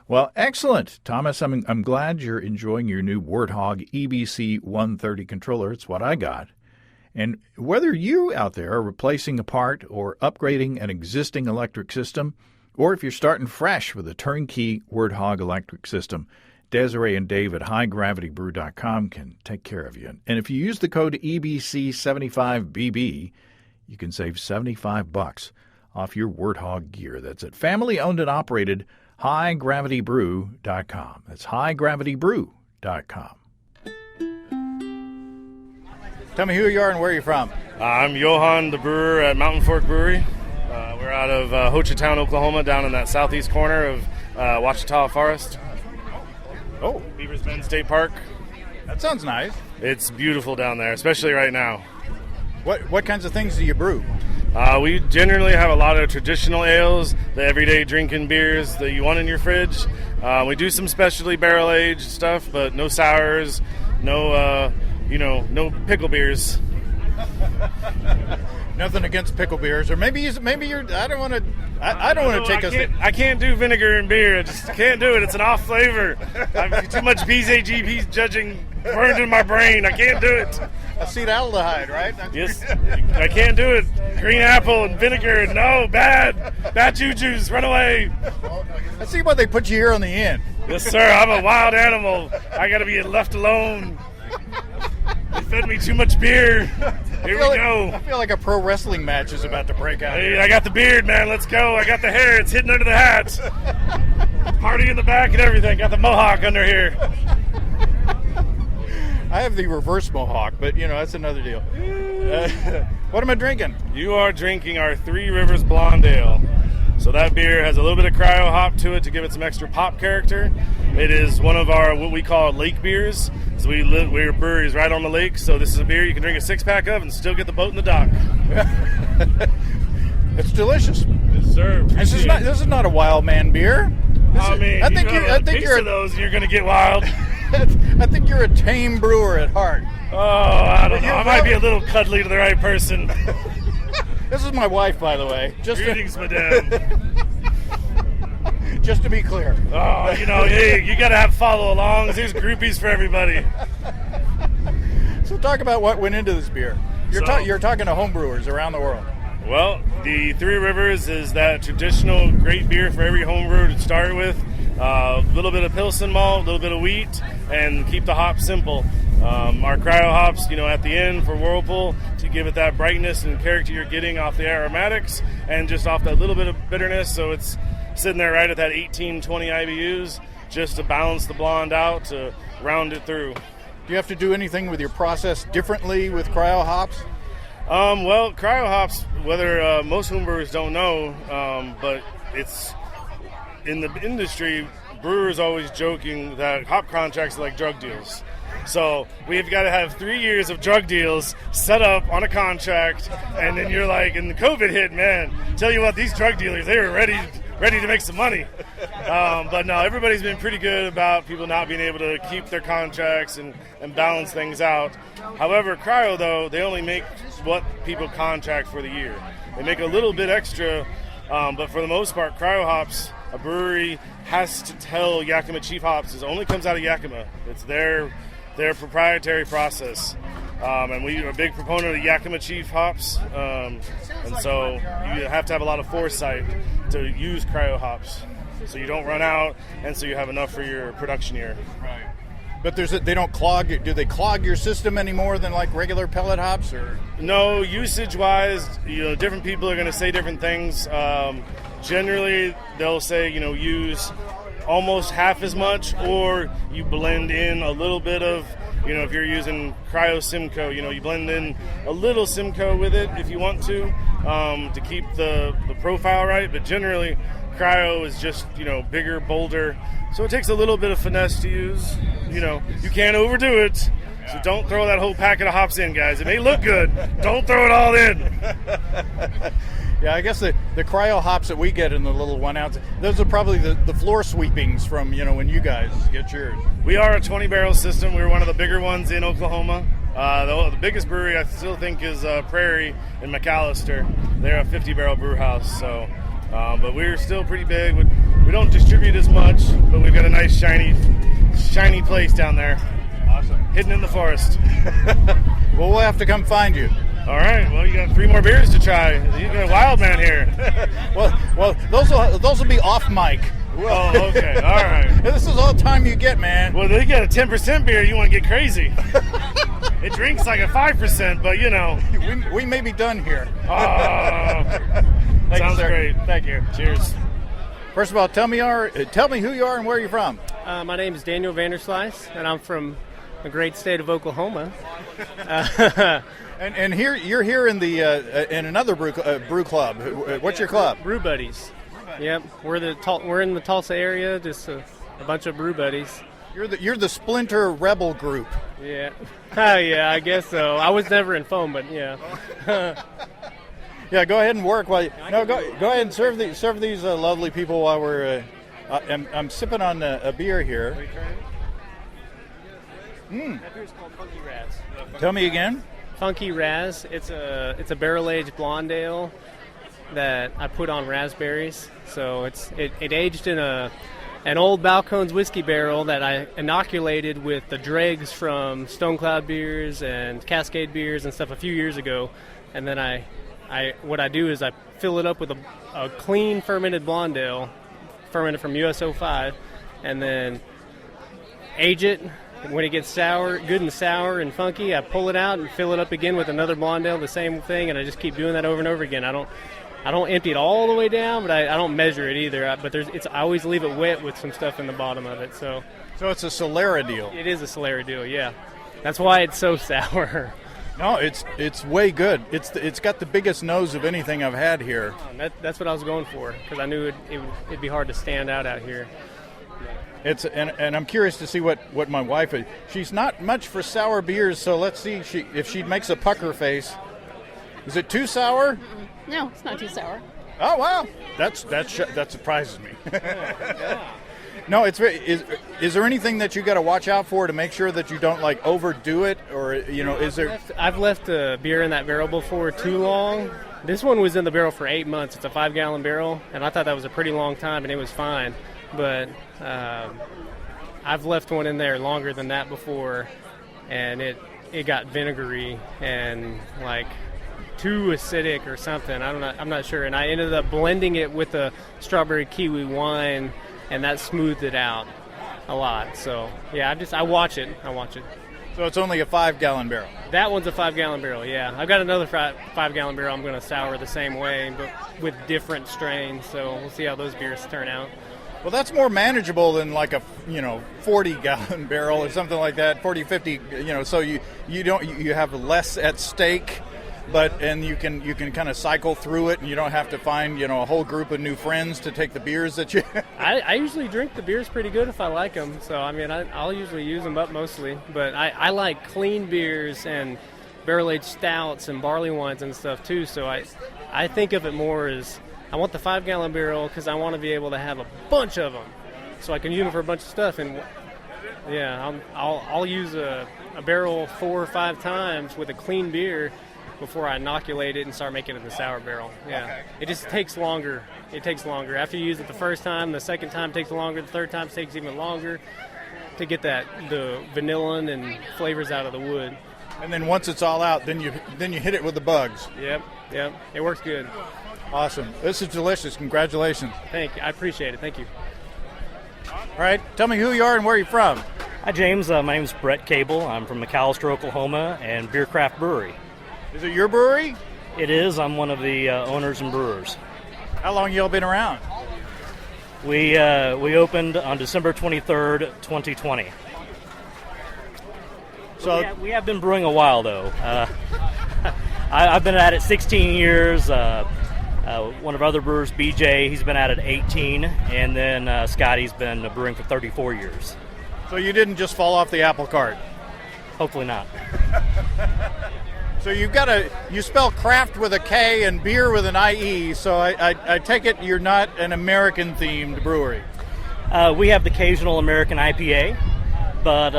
A: Well, excellent, Thomas. I'm glad you're enjoying your new Warthog EBC 130 controller. It's what I got. And whether you out there are replacing a part or upgrading an existing electric system, or if you're starting fresh with a turnkey Warthog electric system, Desiree and Dave at highgravitybrew.com can take care of you. And if you use the code EBC75BB, you can save $75 off your Warthog gear. That's at family-owned and operated highgravitybrew.com. That's highgravitybrew.com. Tell me who you are and where you're from.
L: I'm Johan, the brewer at Mountain Fork Brewery. We're out of Hochatown, Oklahoma, down in that southeast corner of Ouachita Forest.
A: Oh,
L: Beavers Bend State Park.
A: That sounds nice.
L: It's beautiful down there, especially right now.
A: What kinds of things do you brew?
L: We generally have a lot of traditional ales, the everyday drinking beers that you want in your fridge. We do some specialty barrel-aged stuff, but no sours, no pickle beers.
A: Nothing against pickle beers, or maybe you're. I don't want to. I don't want to take us.
L: I can't do vinegar and beer. I just can't do it. It's an off flavor. I've too much BJGP judging burned in my brain. I can't do it.
A: Acetaldehyde, right?
L: Yes, I can't do it. Green apple and vinegar. No, bad juju's. Run away.
A: I see why they put you here on the end.
L: Yes, sir. I'm a wild animal. I got to be left alone. They fed me too much beer. Here we go.
A: I feel like a pro wrestling match is about to break out.
L: Hey, I got the beard, man. Let's go. I got the hair. It's hidden under the hat. Party in the back and everything. Got the mohawk under here.
A: I have the reverse mohawk, but, that's another deal. What am I drinking?
L: You are drinking our Three Rivers Blonde Ale. So that beer has a little bit of cryo hop to it to give it some extra pop character. It is one of our what we call lake beers. So we're breweries right on the lake. So this is a beer you can drink a 6-pack of and still get the boat in the dock.
A: It's delicious.
L: Yes, sir.
A: This is not a wild man beer.
L: I think you're of those. You're going to get wild.
A: I think you're a tame brewer at heart.
L: Oh, I don't know. I might be a little cuddly to the right person.
A: This is my wife, by the way.
L: Greetings, madame.
A: Just to be clear.
L: Oh, hey, you got to have follow-alongs. There's groupies for everybody.
A: So talk about what went into this beer. You're talking to homebrewers around the world.
L: Well, the Three Rivers is that traditional great beer for every homebrewer to start with. A little bit of Pilsen malt, a little bit of wheat, and keep the hops simple. Our cryo hops, at the end for Whirlpool to give it that brightness and character you're getting off the aromatics and just off that little bit of bitterness. So it's sitting there right at that 18-20 IBUs just to balance the blonde out, to round it through.
A: Do you have to do anything with your process differently with cryo hops?
L: Well, cryo hops, whether most homebrewers don't know, but it's in the industry, brewers always joking that hop contracts are like drug deals. So we've got to have 3 years of drug deals set up on a contract, and then you're like, and the COVID hit, man, tell you what, these drug dealers, they were ready to make some money. But no, everybody's been pretty good about people not being able to keep their contracts and balance things out. However, cryo, though, they only make what people contract for the year. They make a little bit extra, but for the most part, cryo hops, a brewery has to tell Yakima Chief Hops, it only comes out of Yakima. It's their proprietary process. And we are a big proponent of Yakima Chief hops, and so you have to have a lot of foresight to use cryo hops, so you don't run out, and so you have enough for your production year.
M: Right. But they don't clog. Do they clog your system any more than like regular pellet hops? Or
L: no, usage-wise, different people are going to say different things. Generally, they'll say use almost half as much, or you blend in a little bit of. If you're using Cryo Simcoe, you blend in a little Simcoe with it if you want to keep the profile right. But generally, Cryo is just, bigger, bolder. So it takes a little bit of finesse to use. You can't overdo it. So don't throw that whole packet of hops in, guys. It may look good. Don't throw it all in.
M: Yeah, I guess the cryo hops that we get in the little 1 ounce, those are probably the floor sweepings from, when you guys get yours.
L: We are a 20-barrel system. We're one of the bigger ones in Oklahoma. The biggest brewery I still think is Prairie in McAllister. They're a 50-barrel brew house. So, but we're still pretty big. We don't distribute as much, but we've got a nice shiny place down there.
M: Awesome.
L: Hidden in the forest.
M: Well, we'll have to come find you.
L: All right. Well, you got 3 more beers to try. You got a wild man here.
M: well, those will be off mic.
L: Oh, okay. All right.
M: This is all the time you get, man.
L: Well, they got a 10% beer. You want to get crazy? It drinks like a 5%, but
M: we may be done here.
L: Sounds great.
M: Thank you.
L: Cheers.
M: First of all, tell me who you are and where you're from.
H: My name is Daniel Vanderslice, and I'm from the great state of Oklahoma.
M: And here you're here in in another brew club. What's your club?
H: Brew Buddies. Yep, we're in the Tulsa area, just a bunch of brew buddies.
M: You're the Splinter Rebel group.
H: Yeah. Yeah, I guess so. I was never in foam, but yeah.
M: Yeah, go ahead and work while go ahead and serve these lovely people while we're. I'm sipping on a beer here.
H: That beer's called Funky Raz.
M: Tell me again.
H: Funky Raz. It's a barrel aged blonde ale that I put on raspberries. So it aged in an old Balcones whiskey barrel that I inoculated with the dregs from Stone Cloud beers and Cascade beers and stuff a few years ago, and then what I do is I fill it up with a clean fermented blonde ale, fermented from US05, and then age it. When it gets sour, good and sour and funky, I pull it out and fill it up again with another blonde ale, the same thing, and I just keep doing that over and over again. I don't empty it all the way down, but I don't measure it either. I always leave it wet with some stuff in the bottom of it. So
M: it's a Solera deal.
H: It is a Solera deal, yeah. That's why it's so sour.
M: No, it's way good. It's got the biggest nose of anything I've had here.
H: That's what I was going for, because I knew it'd be hard to stand out here.
M: And I'm curious to see what my wife is. She's not much for sour beers, so let's see if she makes a pucker face. Is it too sour?
N: No, it's not too sour.
M: Oh wow, that surprises me. No, is there anything that you got to watch out for to make sure that you don't like overdo it, or is there?
H: I've left a beer in that barrel before too long. This one was in the barrel for 8 months. It's a 5-gallon barrel, and I thought that was a pretty long time, and it was fine. But I've left one in there longer than that before, and it got vinegary and like too acidic or something. I'm not sure. And I ended up blending it with a strawberry kiwi wine, and that smoothed it out a lot. So yeah, I watch it.
M: So it's only a 5-gallon barrel.
H: That one's a 5-gallon barrel. Yeah, I've got another 5-gallon barrel. I'm going to sour the same way, but with different strains. So we'll see how those beers turn out.
M: Well, that's more manageable than like a 40-gallon barrel or something like that, 40, 50. So you have less at stake, and you can kind of cycle through it, and you don't have to find a whole group of new friends to take the beers that you.
H: I usually drink the beers pretty good if I like them. So I mean, I'll usually use them up mostly, but I like clean beers and barrel-aged stouts and barley wines and stuff too. So I think of it more as I want the 5-gallon barrel because I want to be able to have a bunch of them, so I can use them for a bunch of stuff. And yeah, I'll use a barrel 4 or 5 times with a clean beer before I inoculate it and start making it in the sour barrel. Yeah, okay. It just takes longer. It takes longer after you use it the first time. The second time takes longer. The third time takes even longer to get the vanilla and flavors out of the wood.
M: And then once it's all out, then you hit it with the bugs.
N: Yep. It works good.
M: Awesome. This is delicious. Congratulations.
N: Thank you. I appreciate it. Thank you.
M: All right. Tell me who you are and where you're from.
O: Hi, James. My name's Brett Cable. I'm from McAllister, Oklahoma, and Beer Craft Brewery.
M: Is it your brewery?
O: It is. I'm one of the owners and brewers.
M: How long y'all been around?
O: We opened on December 23rd, 2020. So we have been brewing a while, though. I've been at it 16 years. One of our other brewers, BJ, he's been at it 18, and then Scotty's been brewing for 34 years.
M: So you didn't just fall off the apple cart?
O: Hopefully not.
M: So you spell craft with a K and beer with an IE, so I take it you're not an American-themed brewery.
O: We have the occasional American IPA, but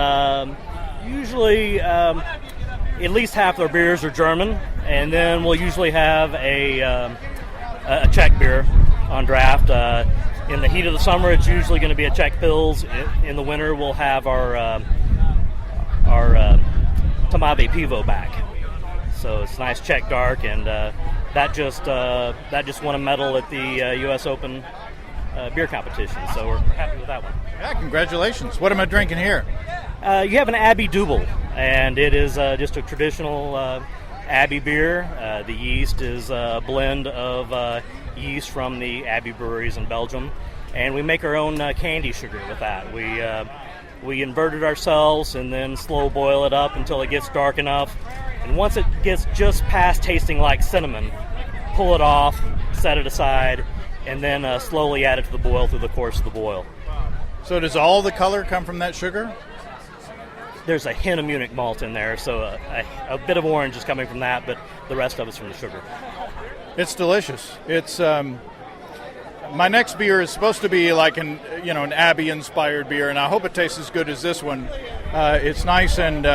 O: usually at least half our beers are German, and then we'll usually have a Czech beer on draft. In the heat of the summer, it's usually going to be a Czech Pils. In the winter, we'll have our Tamabe Pivo back. So it's nice Czech dark, and that just won a medal at the U.S. Open beer competition. So we're happy with that one.
M: Yeah, congratulations. What am I drinking here?
O: You have an Abbey Double, and it is just a traditional Abbey beer. The yeast is a blend of yeast from the Abbey breweries in Belgium, and we make our own candy sugar with that. We invert it ourselves and then slow boil it up until it gets dark enough. And once it gets just past tasting like cinnamon, pull it off, set it aside, and then slowly add it to the boil through the course of the boil.
M: So does all the color come from that sugar?
O: There's a hint of Munich malt in there, so a bit of orange is coming from that, but the rest of it's from the sugar.
M: It's delicious. It's my next beer is supposed to be like an Abbey-inspired beer, and I hope it tastes as good as this one. It's nice and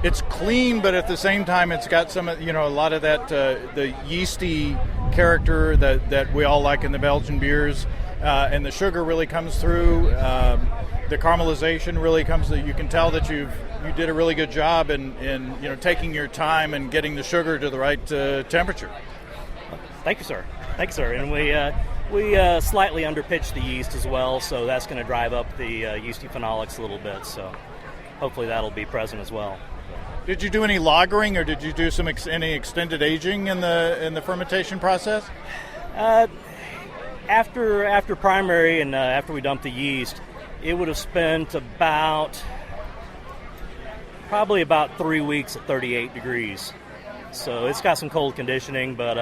M: it's clean, but at the same time, it's got some, a lot of that the yeasty character that we all like in the Belgian beers, and the sugar really comes through. The caramelization really comes through. You can tell that you did a really good job in taking your time and getting the sugar to the right temperature.
O: Thank you, sir. And we slightly underpitched the yeast as well, so that's going to drive up the yeasty phenolics a little bit. So hopefully that'll be present as well.
M: Did you do any lagering, or did you do any extended aging in the fermentation process?
O: After primary and after we dumped the yeast, it would have spent probably about 3 weeks at 38 degrees. So it's got some cold conditioning, but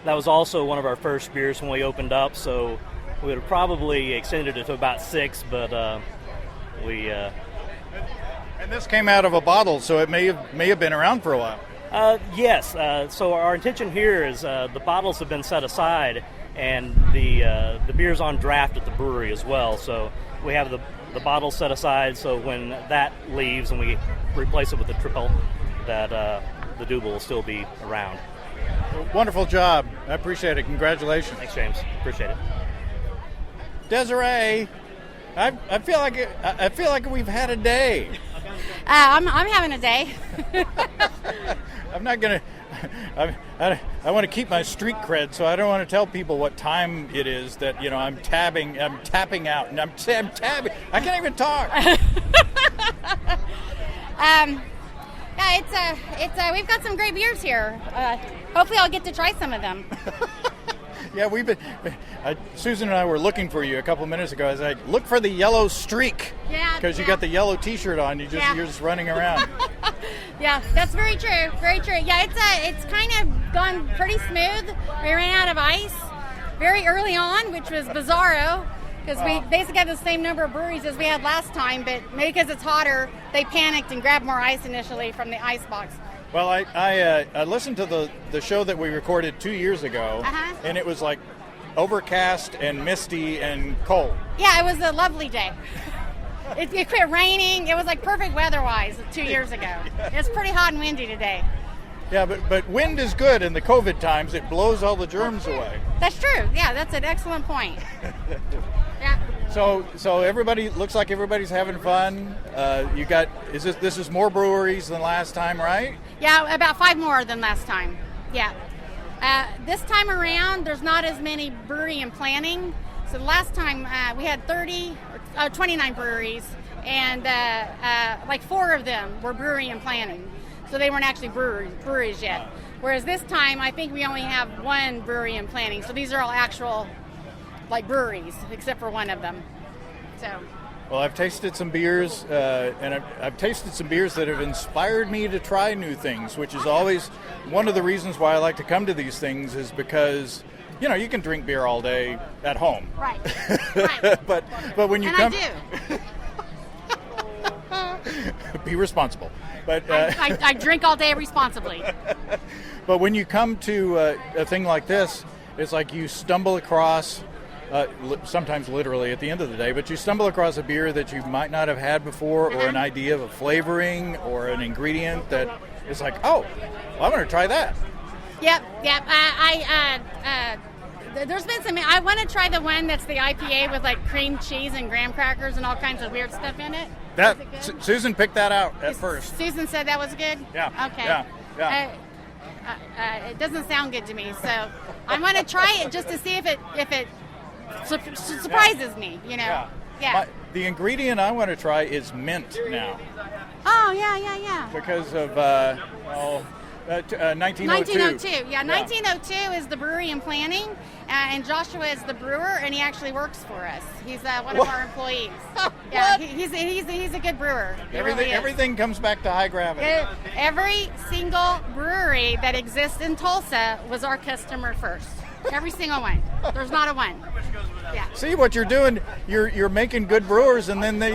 O: that was also one of our first beers when we opened up, so we would have probably extended it to about 6, but we...
M: And this came out of a bottle, so it may have been around for a while.
O: Yes. So our intention here is the bottles have been set aside, and the beer's on draft at the brewery as well. So we have the bottles set aside, so when that leaves and we replace it with the triple, that the double will still be around.
M: Wonderful job. I appreciate it. Congratulations.
O: Thanks, James. Appreciate it.
M: Desiree, I feel like we've had a day.
P: I'm having a day.
M: I'm not gonna. I want to keep my street cred, so I don't want to tell people what time it is. That I'm tapping out, and I'm tabbing. I can't even talk.
P: Yeah, we've got some great beers here. Hopefully, I'll get to try some of them.
M: Yeah, we've been. Susan and I were looking for you a couple minutes ago. I was like, look for the yellow streak.
P: Yeah.
M: Because you got the yellow T-shirt on. You're just running around.
P: Yeah, that's very true. Very true. Yeah, it's kind of gone pretty smooth. We ran out of ice very early on, which was bizarro, because we basically had the same number of breweries as we had last time, but maybe because it's hotter, they panicked and grabbed more ice initially from the ice box.
M: Well, I listened to the show that we recorded 2 years ago, and it was like overcast and misty and cold.
P: Yeah, it was a lovely day. It quit raining. It was like perfect weather-wise 2 years ago. It's pretty hot and windy today.
M: Yeah, but wind is good in the COVID times. It blows all the germs away.
P: That's true. Yeah, that's an excellent point. Yeah.
M: So everybody looks like everybody's having fun. This is more breweries than last time, right?
P: Yeah, about 5 more than last time. Yeah. This time around, there's not as many brewery and planning. So the last time we had 29 breweries, and like 4 of them were brewery and planning. So they weren't actually breweries yet. Whereas this time, I think we only have 1 brewery and planning. So these are all actual like breweries, except for 1 of them. So.
M: Well, I've tasted some beers, and I've tasted some beers that have inspired me to try new things, which is always one of the reasons why I like to come to these things, is because, you can drink beer all day at home.
P: Right.
M: but when you come...
P: I do.
M: Be responsible. But
P: I drink all day responsibly.
M: But when you come to a thing like this, it's like you stumble across... sometimes literally at the end of the day, but you stumble across a beer that you might not have had before, or an idea of a flavoring or an ingredient that is like, oh, well, I'm going to try that.
P: Yep. There's been some. I want to try the one that's the IPA with like cream cheese and graham crackers and all kinds of weird stuff in it.
M: Susan picked that out at first.
P: Susan said that was good?
M: Yeah.
P: Okay.
M: Yeah.
P: It doesn't sound good to me, so I want to try it just to see if it surprises me, Yeah.
M: The ingredient I want to try is mint now.
P: Oh, yeah.
M: Because of 1902.
P: 1902. Yeah, 1902 is the brewery and planning, and Joshua is the brewer, and he actually works for us. He's one of our employees. Yeah, he's a good brewer.
M: Everything comes back to high gravity.
P: Every single brewery that exists in Tulsa was our customer first. Every single one. There's not a one. Yeah.
M: See what you're doing? You're making good brewers, and then they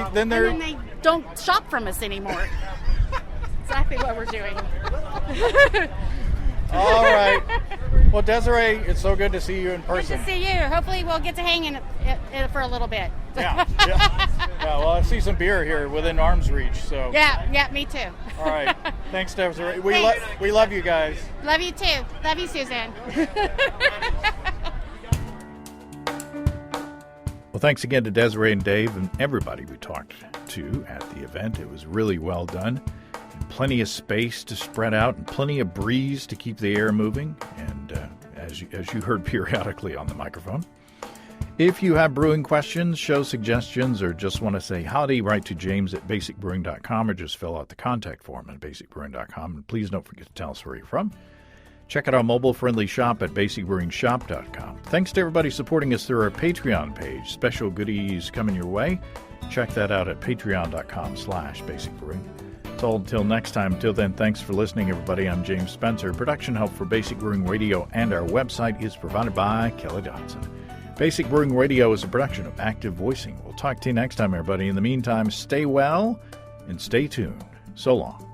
P: don't shop from us anymore. Exactly what we're doing.
M: All right. Well, Desiree, it's so good to see you in person.
P: Good to see you. Hopefully, we'll get to hang in it for a little bit.
M: Yeah. Well, I see some beer here within arm's reach. So.
P: Yeah. Me too.
M: All right. Thanks, Desiree.
P: Thanks.
M: We love you guys.
P: Love you too. Love you, Susan.
A: Well, thanks again to Desiree and Dave and everybody we talked to at the event. It was really well done. Plenty of space to spread out and plenty of breeze to keep the air moving, and as you heard periodically on the microphone. If you have brewing questions, show suggestions, or just want to say howdy, write to James at basicbrewing.com, or just fill out the contact form at basicbrewing.com. And please don't forget to tell us where you're from. Check out our mobile-friendly shop at basicbrewingshop.com. Thanks to everybody supporting us through our Patreon page. Special goodies coming your way. Check that out at patreon.com/basicbrewing. So until next time, till then, thanks for listening, everybody. I'm James Spencer. Production help for Basic Brewing Radio and our website is provided by Kelly Dodson. Basic Brewing Radio is a production of Active Voicing. We'll talk to you next time, everybody. In the meantime, stay well and stay tuned. So long.